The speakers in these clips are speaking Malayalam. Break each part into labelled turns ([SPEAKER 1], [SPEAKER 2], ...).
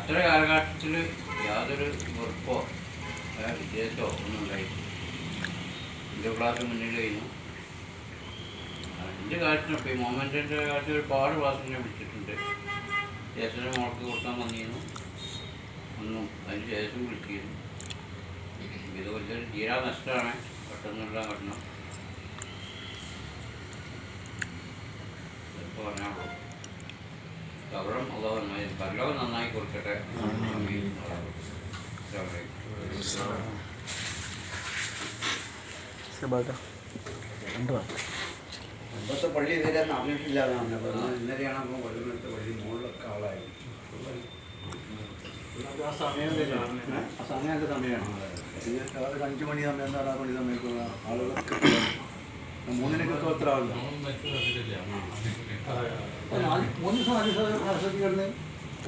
[SPEAKER 1] അത്ര കാലഘട്ടത്തിൽ യാതൊരു വെറുപ്പോ വിദ്വേഷമോ ഒന്നും ഉണ്ടായിട്ടില്ല. എൻ്റെ ക്ലാസ് മുന്നിൽ കഴിഞ്ഞു. എൻ്റെ കാര്യത്തിനൊപ്പം ഈ മൊമെൻറ്റിൻ്റെ കാര്യത്തിൽ ഒരുപാട് ക്ലാസ്സിനെ വിളിച്ചിട്ടുണ്ട്. സ്റ്റേഷന് മോൾക്ക് കൊടുക്കാൻ വന്നിരുന്നു, ഒന്നും അതിന് ശേഷം വിളിച്ചിരുന്നു. ഇത് വലിയൊരു തീരാ നഷ്ടമാണ് പെട്ടെന്നുള്ള ഘടന. ഇപ്പോൾ പറഞ്ഞാണോ കവളം അള്ളാഹു നന്നായി പരലോകം നന്നായി കൊടുക്കട്ടെ.
[SPEAKER 2] മുമ്പത്തെ പള്ളി ഇതുവരെ അറിഞ്ഞിട്ടില്ലാതാണ്. ഇന്നലെയാണ് അപ്പോൾ കൊല്ലത്തെ പള്ളി മുകളിലൊക്കെ ആളായി. ആ സമയമൊക്കെ സമയമാണ്. 5 മണി സമയം 6 മണി സമയത്ത് ആളുകളൊക്കെ 3-നൊക്കെ എത്ര ആളില്ല.
[SPEAKER 3] 3 ദിവസം കിടന്ന്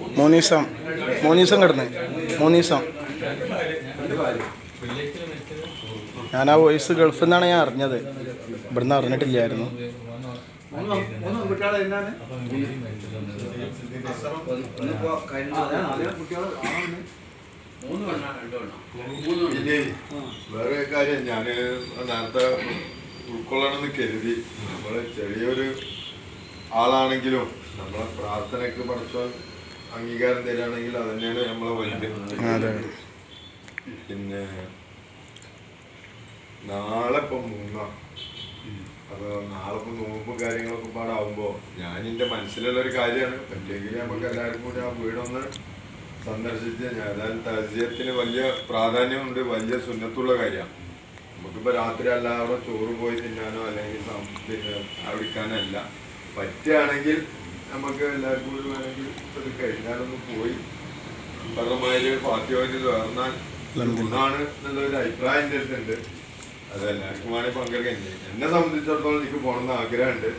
[SPEAKER 3] 3 ദിവസം ഞാൻ ആ വോയിസ് ഗൾഫിൽ നിന്നാണ് ഞാൻ അറിഞ്ഞത്. ഇവിടുന്ന് അറിഞ്ഞിട്ടില്ലായിരുന്നു.
[SPEAKER 2] 3 കുട്ടികളെ എന്നാണ്
[SPEAKER 4] പിന്നെ വേറെ കാര്യം ഞാൻ നേരത്തെ ഉൾക്കൊള്ളണമെന്ന് കരുതി. നമ്മൾ ചെറിയൊരു ആളാണെങ്കിലും നമ്മളെ പ്രാർത്ഥനയ്ക്ക് പഠിച്ചാൽ അംഗീകാരം തരികയാണെങ്കിൽ അത് തന്നെയാണ് നമ്മളെ വലുത്. പിന്നെ നാളെ ഇപ്പം 3 അപ്പോൾ നാളെ ഇപ്പം നോമ്പും കാര്യങ്ങളൊക്കെ പാടാവുമ്പോൾ ഞാൻ എൻ്റെ മനസ്സിലുള്ളൊരു കാര്യമാണ്. പറ്റിയെങ്കിൽ നമുക്ക് എല്ലാവർക്കും കൂടി ആ വീടൊന്ന് സന്ദർശിച്ച് ഞാൻ ഏതായാലും തഹ്സിയത്തിന് വലിയ പ്രാധാന്യമുണ്ട്, വലിയ സുന്നത്തുള്ള കാര്യമാണ്. നമുക്കിപ്പോൾ രാത്രി എല്ലാവരും ചോറ് പോയി തിന്നാനോ അല്ലെങ്കിൽ പിന്നെ അവിടിക്കാനല്ല. പറ്റുകയാണെങ്കിൽ നമുക്ക് എല്ലാവർക്കും കൂടി വേണമെങ്കിൽ അത് കഴിഞ്ഞാലൊന്ന് പോയി പരമായൊരു പാർട്ടിയായിട്ട് ചേർന്നാൽ ഗുണമാണ് എന്നുള്ളൊരു അഭിപ്രായം എൻ്റെ അടുത്തുണ്ട്. അതെല്ലാവർക്കും വേണമെങ്കിൽ പങ്കെടുക്കാൻ. എന്നെ സംബന്ധിച്ചിടത്തോളം എനിക്ക് പോകണമെന്ന് ആഗ്രഹമുണ്ട്.